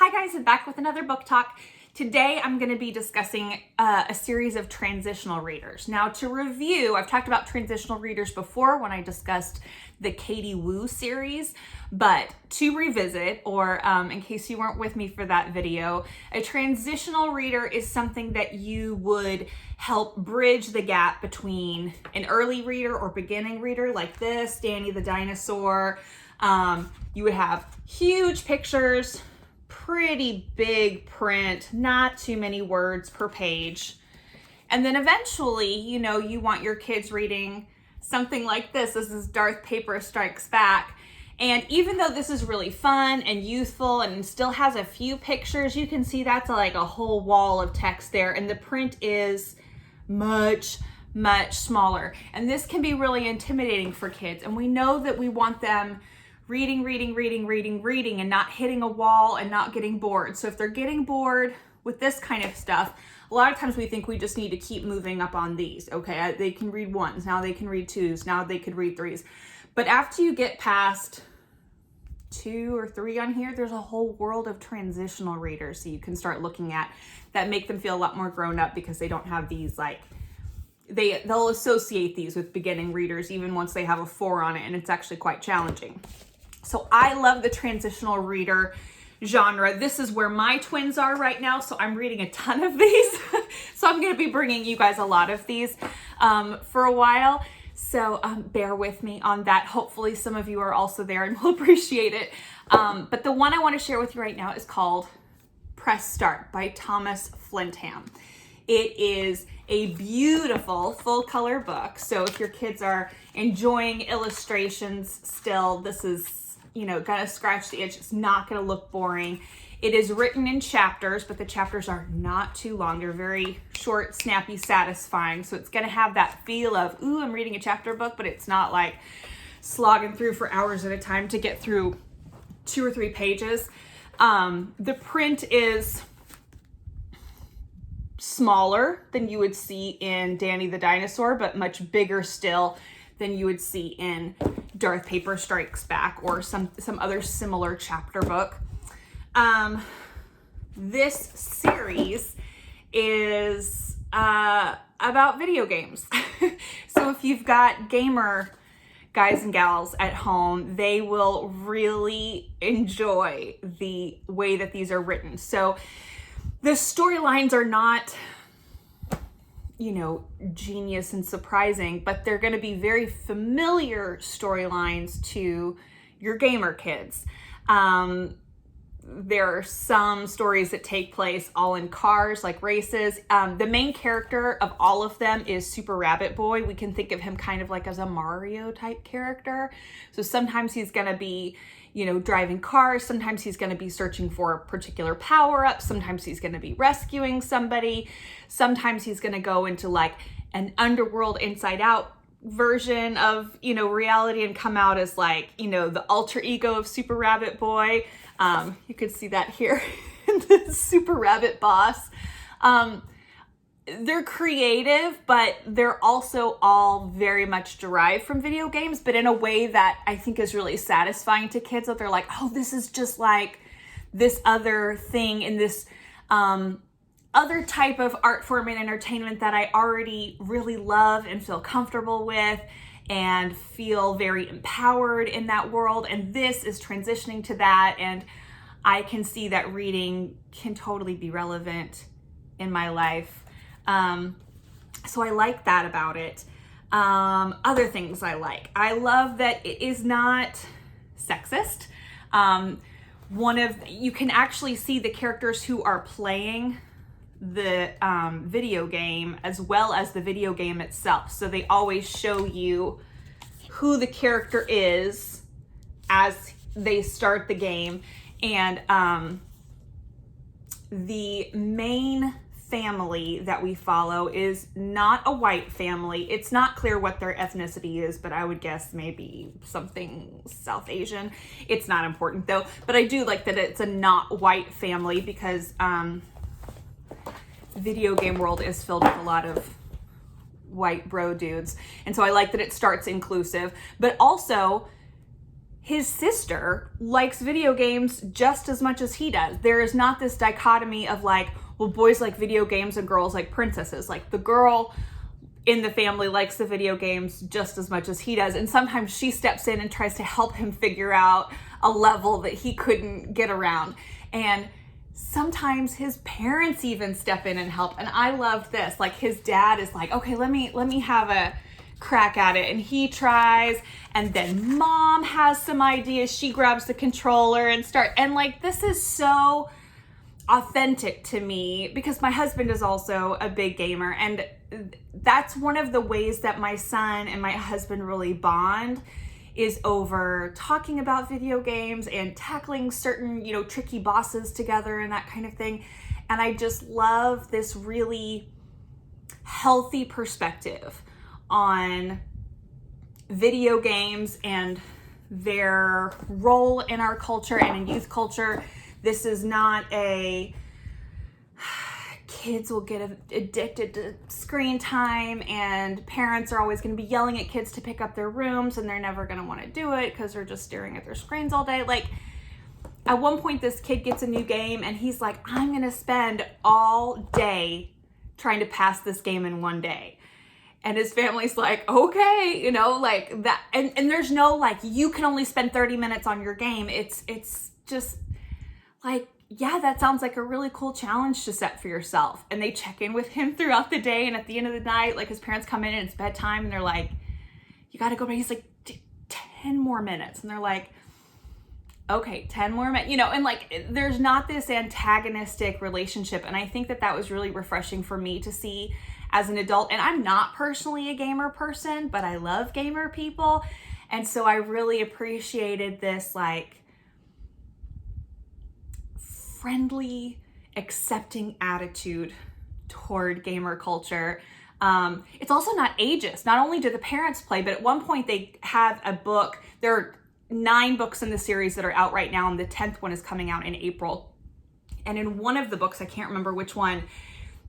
Hi guys, I'm back with another book talk. Today I'm going to be discussing a series of transitional readers. Now to review, I've talked about transitional readers before when I discussed the Katie Woo series, but to revisit, or in case you weren't with me for that video, a transitional reader is something that you would help bridge the gap between an early reader or beginning reader like this, Danny the Dinosaur. You would have huge pictures, pretty big print, not too many words per page. And then eventually, you want your kids reading something like this. This is Darth Paper Strikes Back. And even though this is really fun and youthful and still has a few pictures, you can see that's like a whole wall of text there. And the print is much smaller. And this can be really intimidating for kids. And we know that we want them reading, and not hitting a wall and not getting bored. So if they're getting bored with this kind of stuff, a lot of times we think we just need to keep moving up on these. Okay, they can read ones, now they can read twos, now they could read threes. But after you get past 2 or 3 on here, there's a whole world of transitional readers so you can start looking at that make them feel a lot more grown up because they don't have these they'll associate these with beginning readers even once they have a 4 on it, and it's actually quite challenging. So I love the transitional reader genre. This is where my twins are right now, so I'm reading a ton of these. So I'm going to be bringing you guys a lot of these for a while. So bear with me on that. Hopefully some of you are also there and will appreciate it. But the one I want to share with you right now is called Press Start by Thomas Flintham. It is a beautiful full color book. So if your kids are enjoying illustrations still, this is gonna scratch the itch. It's not gonna look boring. It is written in chapters, but the chapters are not too long. They're very short, snappy, satisfying. So it's gonna have that feel of, ooh, I'm reading a chapter book, but it's not like slogging through for hours at a time to get through 2 or 3 pages. The print is smaller than you would see in Danny the Dinosaur, but much bigger still than you would see in Darth Paper Strikes Back or some other similar chapter book. This series is about video games. So if you've got gamer guys and gals at home, they will really enjoy the way that these are written. So the storylines are not genius and surprising, but they're going to be very familiar storylines to your gamer kids. There are some stories that take place all in cars, like races. The main character of all of them is Super Rabbit Boy. We can think of him kind of like as a Mario type character. So sometimes he's going to be driving cars. Sometimes he's going to be searching for a particular power-up. Sometimes he's going to be rescuing somebody. Sometimes he's going to go into like an underworld Inside Out version of, reality and come out as like, the alter ego of Super Rabbit Boy. You could see that here in the Super Rabbit Boss. They're creative, but they're also all very much derived from video games, but in a way that I think is really satisfying to kids, that they're like, oh, this is just like this other thing in this other type of art form and entertainment that I already really love and feel comfortable with and feel very empowered in that world. And this is transitioning to that. And I can see that reading can totally be relevant in my life. So I like that about it. Other things I like. I love that it is not sexist. You can actually see the characters who are playing the video game as well as the video game itself. So they always show you who the character is as they start the game. And the main family that we follow is not a white family. It's not clear what their ethnicity is, but I would guess maybe something South Asian. It's not important though, but I do like that it's a not white family because video game world is filled with a lot of white bro dudes. And so I like that it starts inclusive, but also his sister likes video games just as much as he does. There is not this dichotomy of like, well, boys like video games and girls like princesses. Like the girl in the family likes the video games just as much as he does. And sometimes she steps in and tries to help him figure out a level that he couldn't get around. And sometimes his parents even step in and help. And I love this. Like his dad is like, okay, let me have a crack at it, and he tries, and then mom has some ideas. She grabs the controller and like, this is so authentic to me because my husband is also a big gamer, and that's one of the ways that my son and my husband really bond, is over talking about video games and tackling certain, tricky bosses together and that kind of thing. And I just love this really healthy perspective on video games and their role in our culture and in youth culture. This is not a kids will get addicted to screen time and parents are always going to be yelling at kids to pick up their rooms and they're never going to want to do it because they're just staring at their screens all day. Like at one point this kid gets a new game and he's like, I'm going to spend all day trying to pass this game in one day. And his family's like, okay, like that. And there's no like, you can only spend 30 minutes on your game. It's just like, yeah, that sounds like a really cool challenge to set for yourself. And they check in with him throughout the day. And at the end of the night, like his parents come in and it's bedtime and they're like, you got to go to bed. He's like, 10 more minutes. And they're like, okay, 10 more minutes, and like, there's not this antagonistic relationship. And I think that was really refreshing for me to see as an adult. And I'm not personally a gamer person, but I love gamer people. And so I really appreciated this like friendly, accepting attitude toward gamer culture. It's also not ageist. Not only do the parents play, but at one point they have a book. There are 9 books in the series that are out right now, and the 10th one is coming out in April. And in one of the books, I can't remember which one,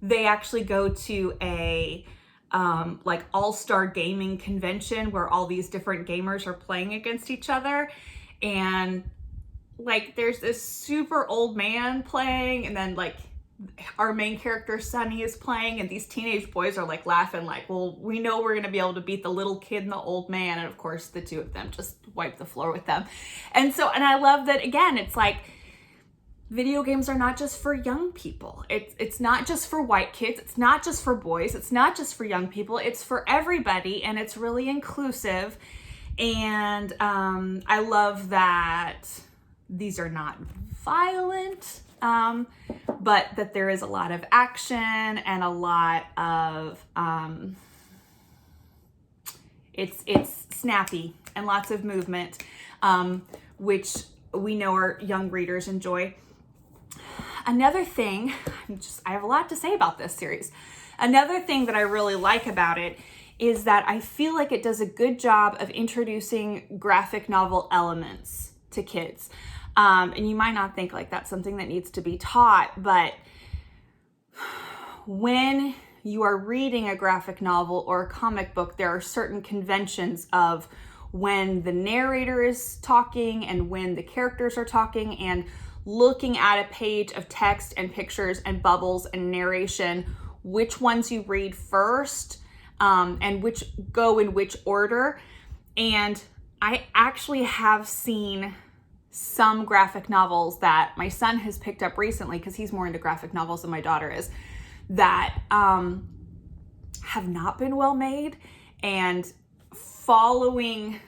they actually go to a like all-star gaming convention where all these different gamers are playing against each other. And like there's this super old man playing, and then like our main character Sunny is playing, and these teenage boys are like laughing like, well, we know we're gonna be able to beat the little kid and the old man. And of course the two of them just wipe the floor with them. And I love that, again, it's like video games are not just for young people. It's not just for white kids. It's not just for boys. It's not just for young people. It's for everybody, and it's really inclusive. And I love that these are not violent, but that there is a lot of action and a lot of it's snappy and lots of movement, which we know our young readers enjoy. Another thing, I have a lot to say about this series. Another thing that I really like about it is that I feel like it does a good job of introducing graphic novel elements to kids. And you might not think like that's something that needs to be taught, but when you are reading a graphic novel or a comic book, there are certain conventions of when the narrator is talking and when the characters are talking, and looking at a page of text and pictures and bubbles and narration, which ones you read first, and which go in which order. And I actually have seen some graphic novels that my son has picked up recently, because he's more into graphic novels than my daughter is, that have not been well made, and following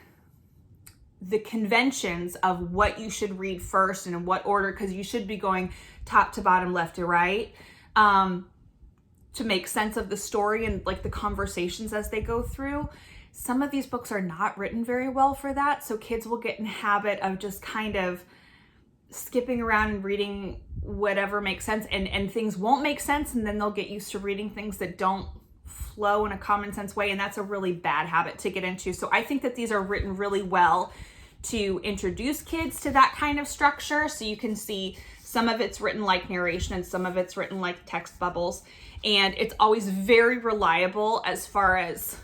the conventions of what you should read first and in what order, because you should be going top to bottom, left to right, to make sense of the story and like the conversations as they go through. Some of these books are not written very well for that, so kids will get in habit of just kind of skipping around and reading whatever makes sense, and things won't make sense, and then they'll get used to reading things that don't flow in a common sense way, and that's a really bad habit to get into. So I think that these are written really well to introduce kids to that kind of structure, so you can see some of it's written like narration and some of it's written like text bubbles, and it's always very reliable as far as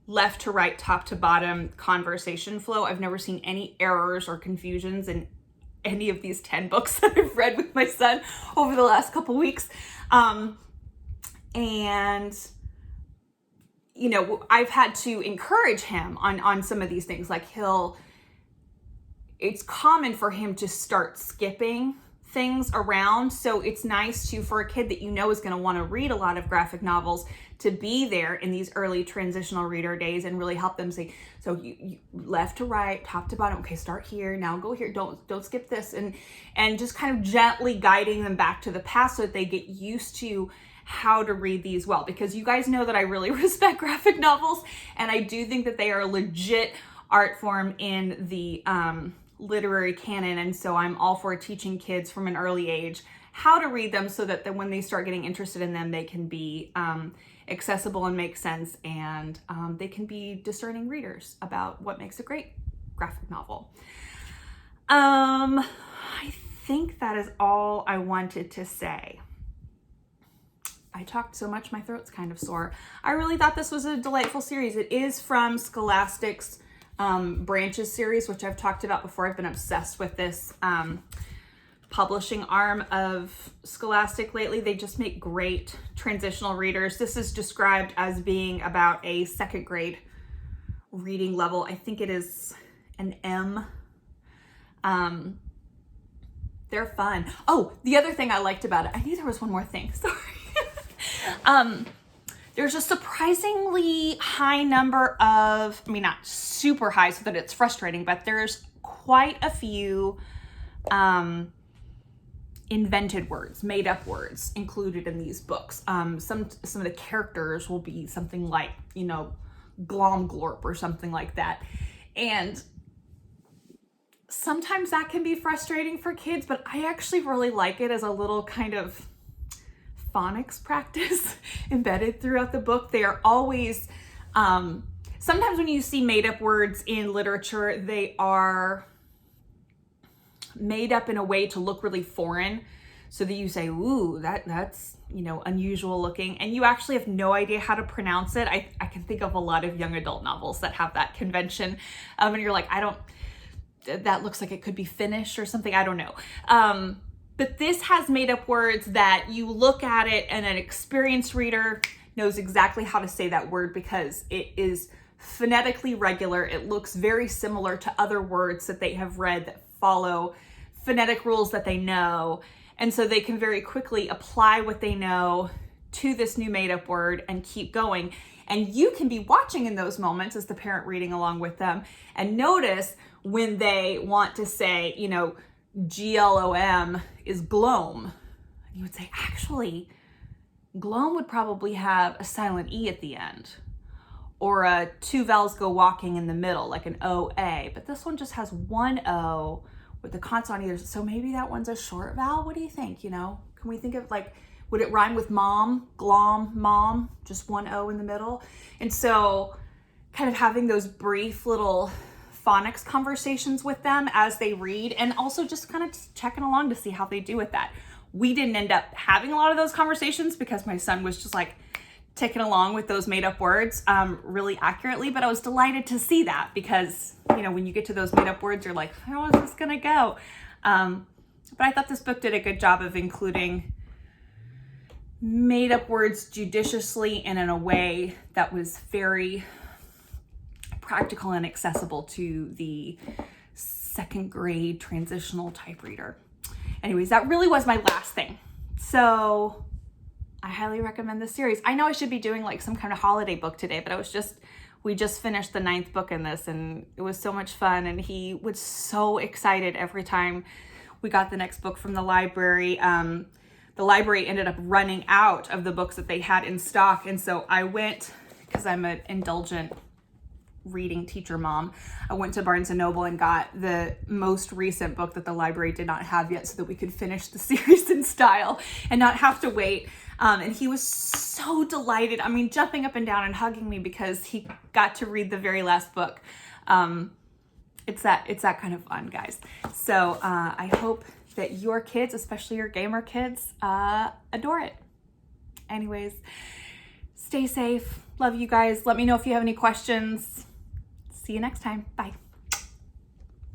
left to right, top to bottom conversation flow. I've never seen any errors or confusions in any of these 10 books that I've read with my son over the last couple weeks. And you know, I've had to encourage him on some of these things. Like it's common for him to start skipping things around. So it's nice for a kid that you know is going to want to read a lot of graphic novels to be there in these early transitional reader days and really help them say, so you left to right, top to bottom. Okay, start here, now go here. Don't skip this. And just kind of gently guiding them back to the past so that they get used to how to read these well, because you guys know that I really respect graphic novels, and I do think that they are a legit art form in the literary canon. And so I'm all for teaching kids from an early age how to read them so that when they start getting interested in them, they can be accessible and make sense, and they can be discerning readers about what makes a great graphic novel. I think that is all I wanted to say. I talked so much, my throat's kind of sore. I really thought this was a delightful series. It is from Scholastic's Branches series, which I've talked about before. I've been obsessed with this publishing arm of Scholastic lately. They just make great transitional readers. This is described as being about a second grade reading level. I think it is an M. They're fun. Oh, the other thing I liked about it, I knew there was one more thing, sorry. There's a surprisingly high number of, I mean, not super high so that it's frustrating, but there's quite a few invented words, made up words included in these books. Some of the characters will be something like, you know, Glomglorp or something like that. And sometimes that can be frustrating for kids, but I actually really like it as a little kind of phonics practice embedded throughout the book. They are always, sometimes when you see made up words in literature, they are made up in a way to look really foreign, so that you say, ooh, that's, you know, unusual looking, and you actually have no idea how to pronounce it. I can think of a lot of young adult novels that have that convention, and you're like, that looks like it could be Finnish or something, I don't know. But this has made up words that you look at it and an experienced reader knows exactly how to say that word because it is phonetically regular. It looks very similar to other words that they have read that follow phonetic rules that they know. And so they can very quickly apply what they know to this new made up word and keep going. And you can be watching in those moments as the parent reading along with them and notice when they want to say, you know, GLOM is gloam. And you would say, actually, gloam would probably have a silent E at the end, or a two vowels go walking in the middle, like an OA. But this one just has one O with the consonant either. So maybe that one's a short vowel. What do you think? You know, can we think of like, would it rhyme with mom, glom, mom, just one O in the middle? And so kind of having those brief little phonics conversations with them as they read, and also just kind of checking along to see how they do with that. We didn't end up having a lot of those conversations because my son was just like ticking along with those made up words really accurately, but I was delighted to see that because, you know, when you get to those made up words, you're like, how is this gonna go? But I thought this book did a good job of including made up words judiciously and in a way that was very practical and accessible to the second grade transitional type reader. Anyways, that really was my last thing. So I highly recommend this series. I know I should be doing like some kind of holiday book today, but we just finished the 9th book in this and it was so much fun. And he was so excited every time we got the next book from the library. The library ended up running out of the books that they had in stock. And so I went, because I'm an indulgent reading teacher mom, I went to Barnes & Noble and got the most recent book that the library did not have yet so that we could finish the series in style and not have to wait. And he was so delighted. I mean, jumping up and down and hugging me because he got to read the very last book. It's that kind of fun, guys. So I hope that your kids, especially your gamer kids, adore it. Anyways, Stay safe. Love you guys. Let me know if you have any questions. See you next time. Bye.